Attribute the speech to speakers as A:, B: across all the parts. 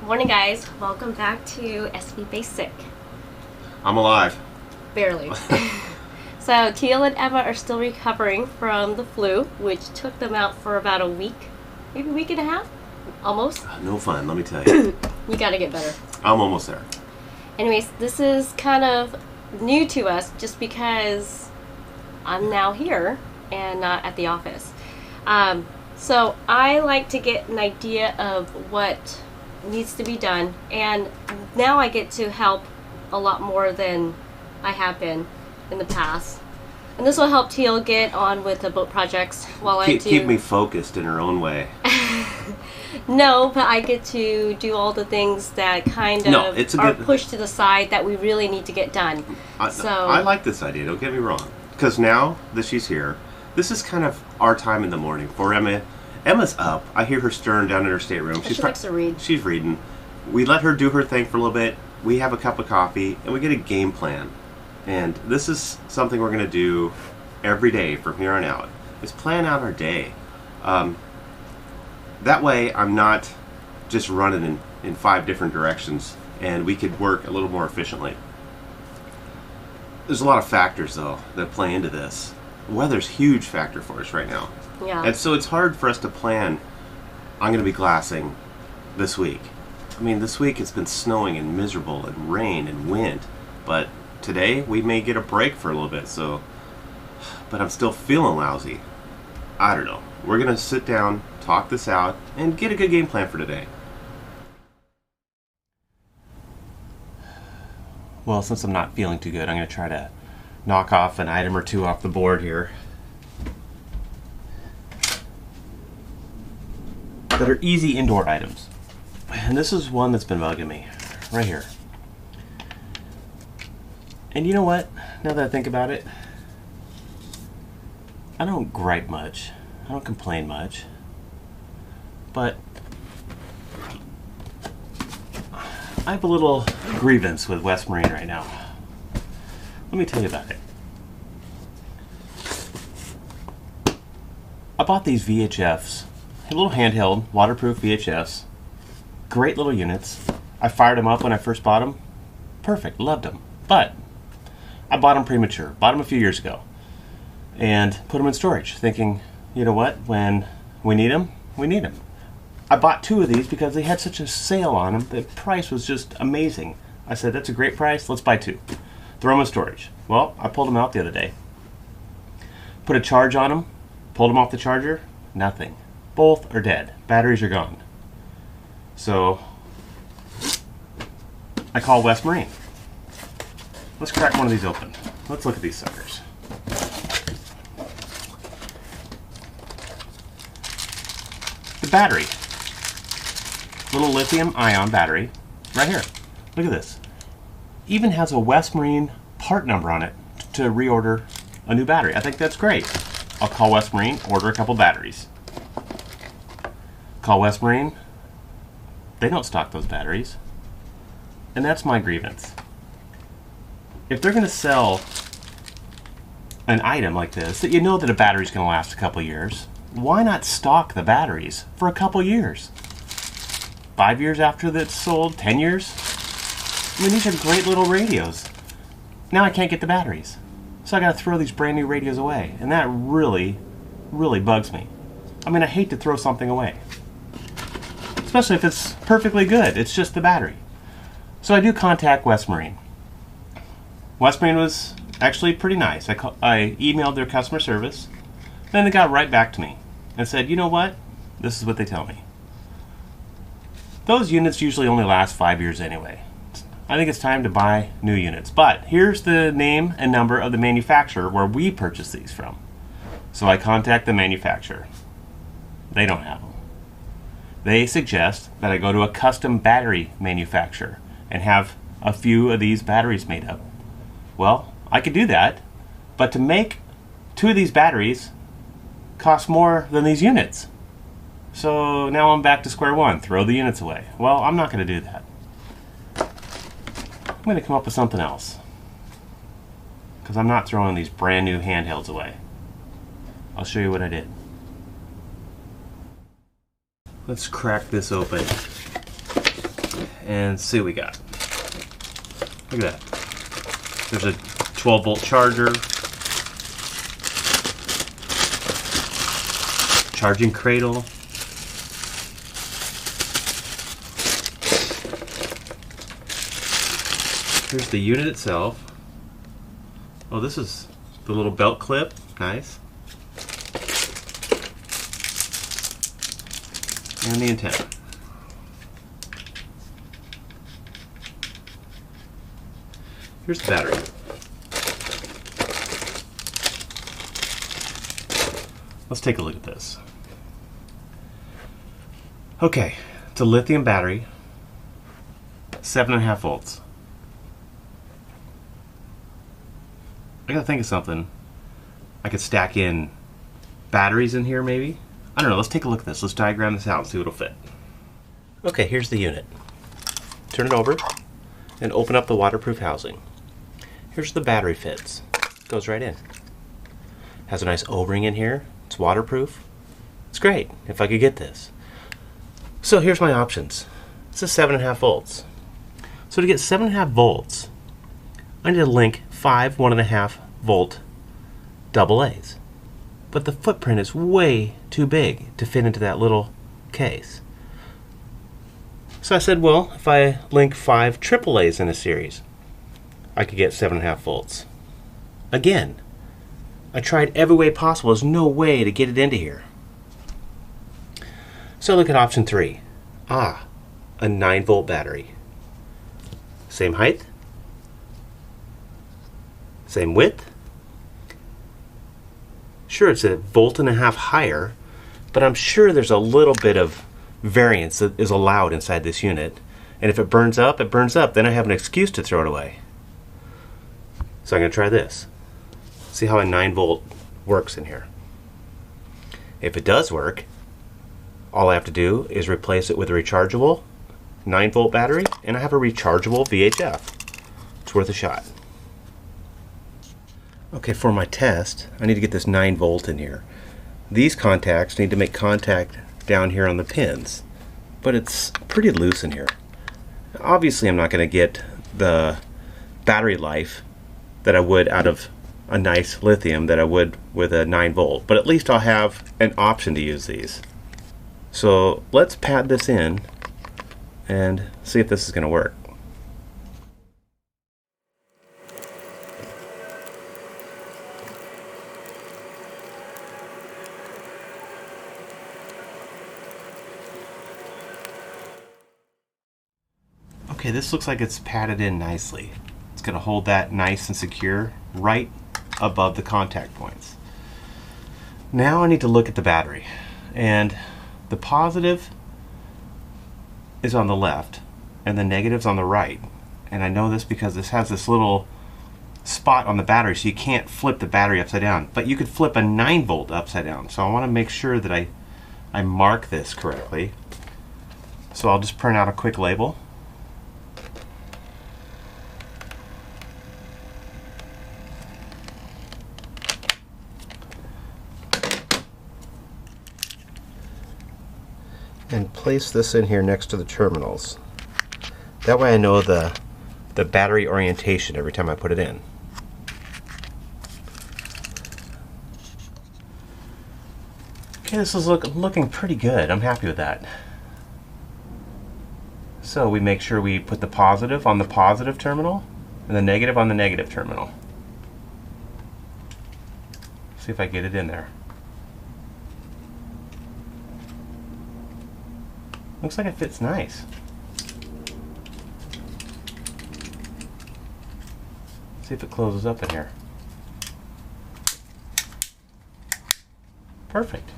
A: Morning guys, welcome back to SV Basic.
B: I'm alive.
A: Barely. So Teal and Emma are still recovering from the flu, which took them out for about a week, maybe a week and a half, almost.
B: No fun, let me tell you.
A: You gotta get better.
B: I'm almost there.
A: Anyways, this is kind of new to us just because I'm now here and not at the office. So I like to get an idea of what needs to be done, and now I get to help a lot more than I have been in the past. And this will help Teal get on with the boat projects while I do...
B: Keep me focused in her own way.
A: No, but I get to do all the things that kind of are pushed to the side that we really need to get done.
B: I like this idea, don't get me wrong. Because now that she's here, this is kind of our time in the morning for Emma. Emma's up. I hear her stirring down in her stateroom.
A: She likes to read.
B: She's reading. We let her do her thing for a little bit. We have a cup of coffee, and we get a game plan. And this is something we're going to do every day from here on out, is plan out our day. That way, I'm not just running in 5 different directions, and we could work a little more efficiently. There's a lot of factors, though, that play into this. Weather's a huge factor for us right now.
A: Yeah.
B: And so it's hard for us to plan, I'm going to be glassing this week. I mean, this week it's been snowing and miserable and rain and wind. But today we may get a break for a little bit, but I'm still feeling lousy. I don't know. We're going to sit down, talk this out, and get a good game plan for today. Well, since I'm not feeling too good, I'm going to try to knock off an item or two off the board here that are easy indoor items. And this is one that's been bugging me right here. And you know what? Now that I think about it, I don't gripe much. I don't complain much. But I have a little grievance with West Marine right now. Let me tell you about it. I bought these VHFs, a little handheld, waterproof VHFs. Great little units. I fired them up when I first bought them. Perfect, loved them. But I bought them premature. Bought them a few years ago. And put them in storage, thinking, you know what, when we need them, we need them. I bought 2 of these because they had such a sale on them. The price was just amazing. I said, that's a great price, let's buy 2. Throw them in storage. Well, I pulled them out the other day. Put a charge on them. Pulled them off the charger. Nothing. Both are dead. Batteries are gone. So I call West Marine. Let's crack one of these open. Let's look at these suckers. The battery. Little lithium ion battery. Right here. Look at this. Even has a West Marine part number on it to reorder a new battery. I think that's great. I'll call West Marine, order a couple batteries. Call West Marine. They don't stock those batteries. And that's my grievance. If they're going to sell an item like this, that you know that a battery's going to last a couple years, why not stock the batteries for a couple years? 5 years after that's sold? 10 years? I mean, these are great little radios. Now I can't get the batteries. So I got to throw these brand new radios away. And that really, really bugs me. I mean, I hate to throw something away. Especially if it's perfectly good. It's just the battery. So I do contact West Marine. West Marine was actually pretty nice. I emailed their customer service. Then they got right back to me and said, you know what? This is what they tell me. Those units usually only last 5 years anyway. I think it's time to buy new units. But here's the name and number of the manufacturer where we purchase these from. So I contact the manufacturer. They don't have them. They suggest that I go to a custom battery manufacturer and have a few of these batteries made up. Well, I could do that, but to make 2 of these batteries costs more than these units. So now I'm back to square one. Throw the units away. Well, I'm not going to do that. I'm going to come up with something else. Because I'm not throwing these brand new handhelds away. I'll show you what I did. Let's crack this open. and see what we got. Look at that. There's a 12-volt charger, charging cradle, here's the unit itself. Oh, this is the little belt clip. Nice. And the antenna. Here's the battery. Let's take a look at this. Okay, it's a lithium battery, 7.5 volts. I gotta think of something. I could stack in batteries in here maybe. I don't know, let's take a look at this. Let's diagram this out and see what'll fit. Okay, here's the unit. Turn it over and open up the waterproof housing. Here's the battery fits. Goes right in. Has a nice O-ring in here. It's waterproof. It's great if I could get this. So here's my options. This is 7.5 volts. So to get 7.5 volts, I need to link 5 1.5 volt AA's. But the footprint is way too big to fit into that little case. So I said, well, if I link 5 AA's in a series, I could get 7.5 volts. Again, I tried every way possible. There's no way to get it into here. So look at option 3. A 9-volt battery. Same height, same width. Sure, it's 1.5 volts higher, but I'm sure there's a little bit of variance that is allowed inside this unit. And if it burns up, it burns up. Then I have an excuse to throw it away. So I'm going to try this. See how a 9-volt works in here. If it does work, all I have to do is replace it with a rechargeable 9-volt battery, and I have a rechargeable VHF. It's worth a shot. Okay, for my test, I need to get this 9-volt in here. These contacts need to make contact down here on the pins, but it's pretty loose in here. Obviously, I'm not going to get the battery life that I would out of a nice lithium that I would with a 9-volt, but at least I'll have an option to use these. So let's pad this in and see if this is going to work. Okay, this looks like it's padded in nicely. It's going to hold that nice and secure right above the contact points. Now I need to look at the battery, and the positive is on the left and the negative's on the right. And I know this because this has this little spot on the battery, so you can't flip the battery upside down, but you could flip a 9-volt upside down. So I want to make sure that I mark this correctly. So I'll just print out a quick label. And place this in here next to the terminals. That way I know the battery orientation every time I put it in. Okay, this is looking pretty good. I'm happy with that. So we make sure we put the positive on the positive terminal and the negative on the negative terminal. See if I get it in there. Looks like it fits nice. See if it closes up in here. Perfect.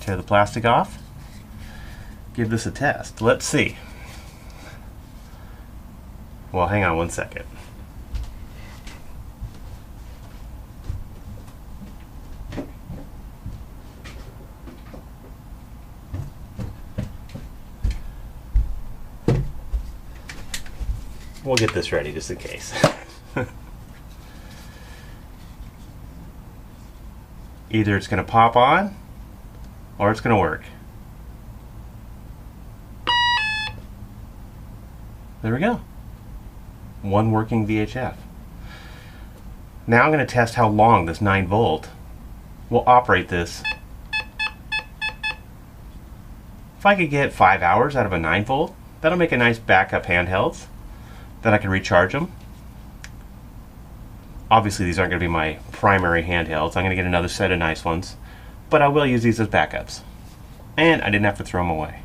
B: Tear the plastic off. Give this a test. Let's see. Well, hang on one second. We'll get this ready just in case. Either it's going to pop on or it's going to work. There we go. One working VHF. Now I'm going to test how long this 9 volt will operate this. If I could get 5 hours out of a 9 volt, that'll make a nice backup handhelds. Then I can recharge them. Obviously these aren't going to be my primary handhelds. I'm going to get another set of nice ones, but I will use these as backups. And I didn't have to throw them away.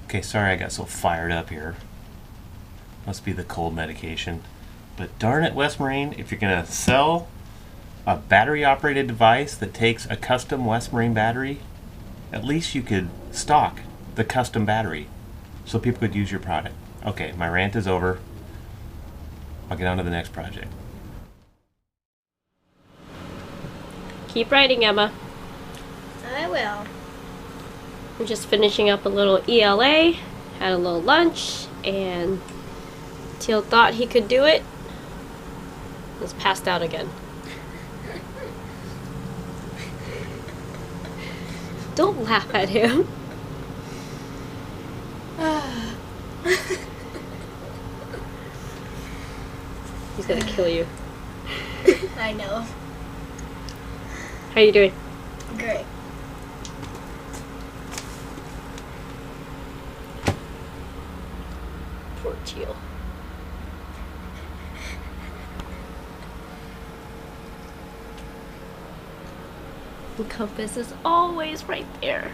B: Okay, sorry I got so fired up here. Must be the cold medication. But darn it, West Marine, if you're going to sell a battery operated device that takes a custom West Marine battery, at least you could stock the custom battery so people could use your product. Okay, my rant is over. I'll get on to the next project.
A: Keep writing, Emma.
C: I will.
A: I'm just finishing up a little ELA, had a little lunch, and Teal thought he could do it. Was passed out again. Don't laugh at him. He's gonna kill you.
C: I know.
A: How you doing?
C: Great.
A: Poor Teal. The compass is always right there.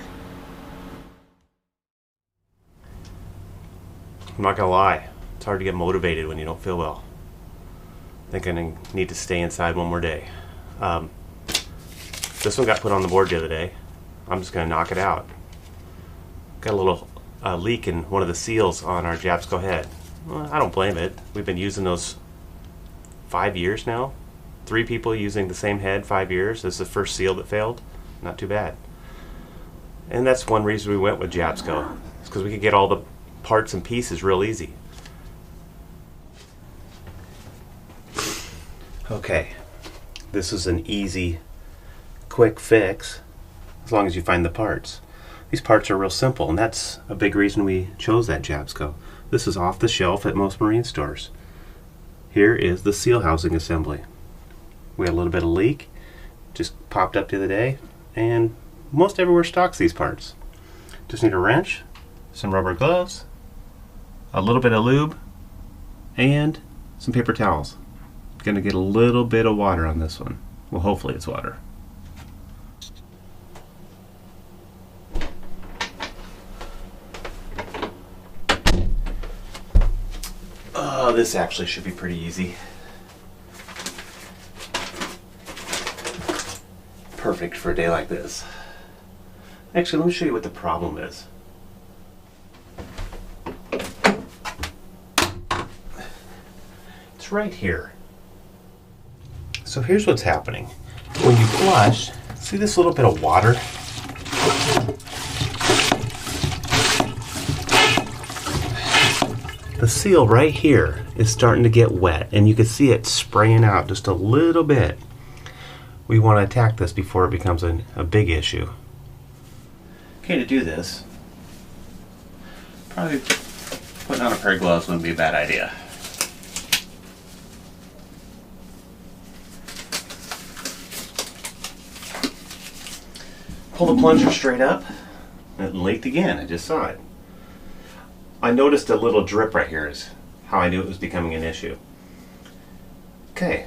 B: I'm not gonna lie, it's hard to get motivated when you don't feel well. I think I need to stay inside one more day. This one got put on the board the other day. I'm just gonna knock it out. Got a little leak in one of the seals on our Japsco head. Well, I don't blame it. We've been using those 5 years now. 3 people using the same head 5 years. This is the first seal that failed. Not too bad. And that's one reason we went with Japsco. It's because we could get all the parts and pieces real easy. Okay, this is an easy, quick fix as long as you find the parts. These parts are real simple, and that's a big reason we chose that Japsco. This is off the shelf at most marine stores. Here is the seal housing assembly. We had a little bit of leak, just popped up the other day, and most everywhere stocks these parts. Just need a wrench, some rubber gloves, a little bit of lube, and some paper towels. Gonna get a little bit of water on this one. Well, hopefully it's water. Oh, this actually should be pretty easy. Perfect for a day like this. Actually, let me show you what the problem is. It's right here. So here's what's happening. When you flush, see this little bit of water? The seal right here is starting to get wet, and you can see it spraying out just a little bit. We want to attack this before it becomes a big issue. Okay, to do this, probably putting on a pair of gloves wouldn't be a bad idea. Pull the plunger straight up. It leaked again, I just saw it. I noticed a little drip right here is how I knew it was becoming an issue. Okay,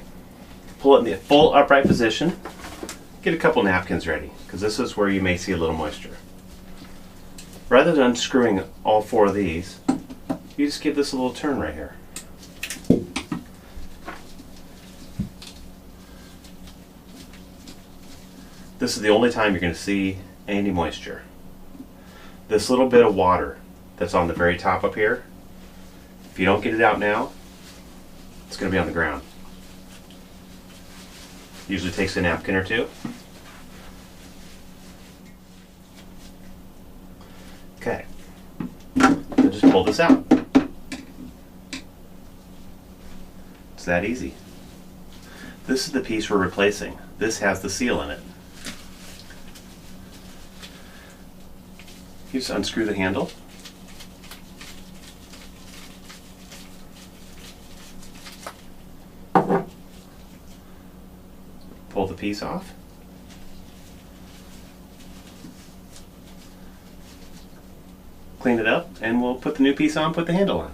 B: pull it in the full upright position. Get a couple napkins ready, because this is where you may see a little moisture. Rather than unscrewing all 4 of these, you just give this a little turn right here. This is the only time you're going to see any moisture. This little bit of water that's on the very top up here, if you don't get it out now, it's going to be on the ground. Usually takes a napkin or 2. Okay, now just pull this out. It's that easy. This is the piece we're replacing. This has the seal in it. You just unscrew the handle. piece off. Clean it up, and we'll put the new piece on, put the handle on.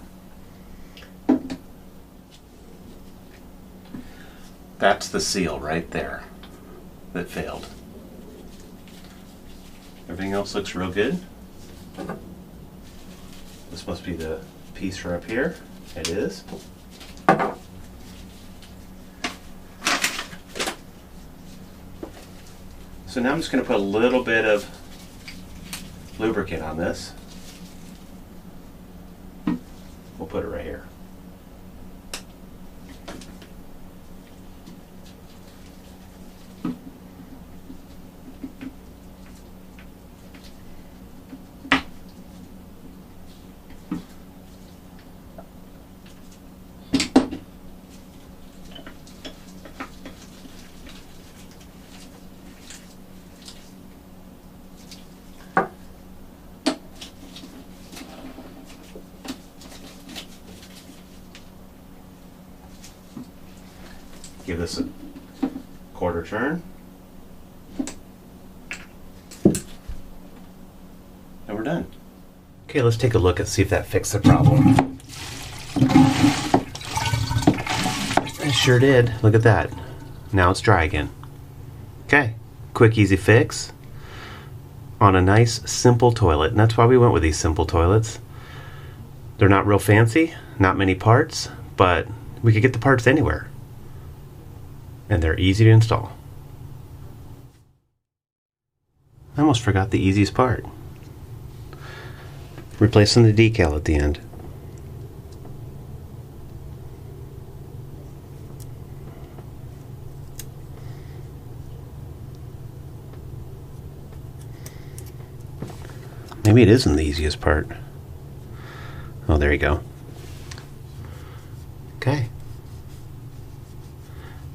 B: That's the seal right there that failed. Everything else looks real good. This must be the piece for up here. It is. So now I'm just going to put a little bit of lubricant on this. We'll put it right here. Give this a quarter turn. And we're done. Okay, let's take a look and see if that fixed the problem. It sure did. Look at that. Now it's dry again. Okay, quick, easy fix on a nice, simple toilet. And that's why we went with these simple toilets. They're not real fancy, not many parts, but we could get the parts anywhere. And they're easy to install. I almost forgot the easiest part. Replacing the decal at the end. Maybe it isn't the easiest part. Oh, there you go. Okay.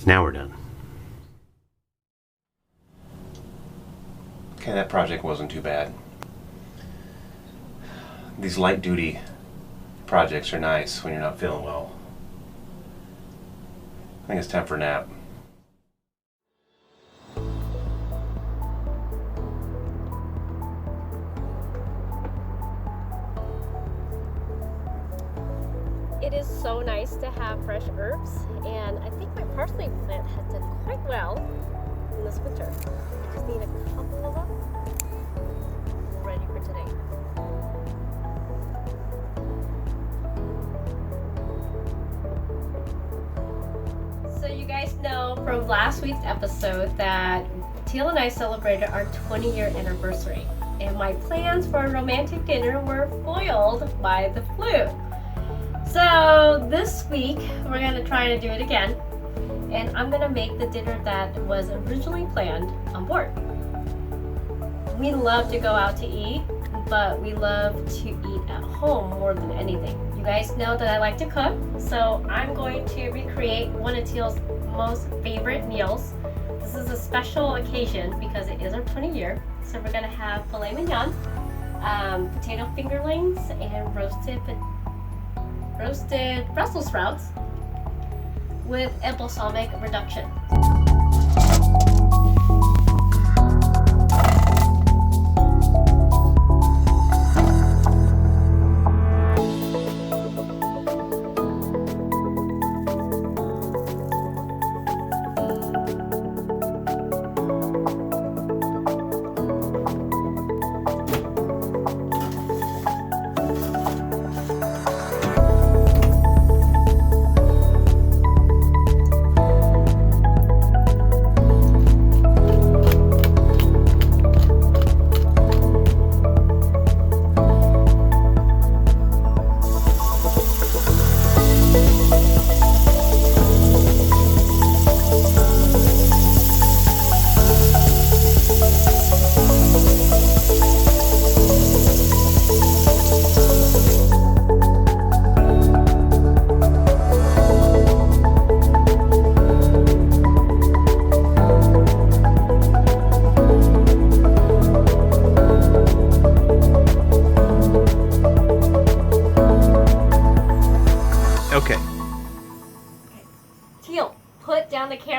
B: Now we're done. Okay, that project wasn't too bad. These light duty projects are nice when you're not feeling well. I think it's time for a nap.
A: It is so nice to have fresh herbs, and I think my parsley plant has done quite well in this winter. I just need a couple of them. We're ready for today. So you guys know from last week's episode that Teal and I celebrated our 20-year anniversary, and my plans for a romantic dinner were foiled by the flu. So this week we're going to try to do it again, and I'm going to make the dinner that was originally planned on board. We love to go out to eat, but we love to eat at home more than anything. You guys know that I like to cook, so I'm going to recreate one of Teal's most favorite meals. This is a special occasion because it is our 20th year, so we're going to have filet mignon, potato fingerlings, and roasted Brussels sprouts with a balsamic reduction.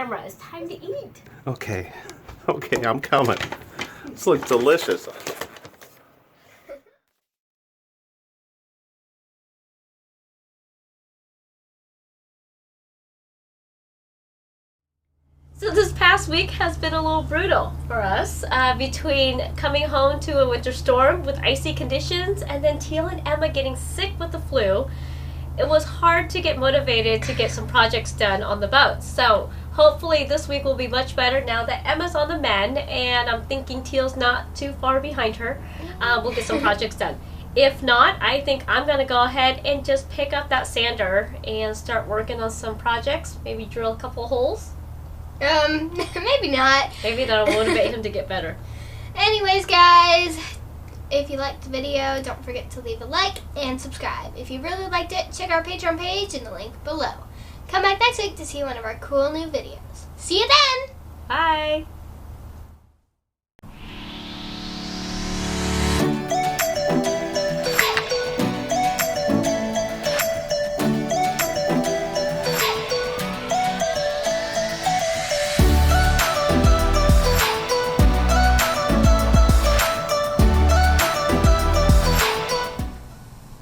A: camera. It's time to eat.
B: Okay. Okay, I'm coming. This looks delicious.
A: So this past week has been a little brutal for us, between coming home to a winter storm with icy conditions and then Teal and Emma getting sick with the flu. It was hard to get motivated to get some projects done on the boat. So hopefully this week will be much better now that Emma's on the mend and I'm thinking Teal's not too far behind her. We'll get some projects done. If not, I think I'm going to go ahead and just pick up that sander and start working on some projects. Maybe drill a couple holes.
C: Maybe not.
A: Maybe that'll motivate him to get better.
C: Anyways, guys, if you liked the video, don't forget to leave a like and subscribe. If you really liked it, check our Patreon page in the link below. Come back next week to see one of our cool new videos. See you then!
A: Bye!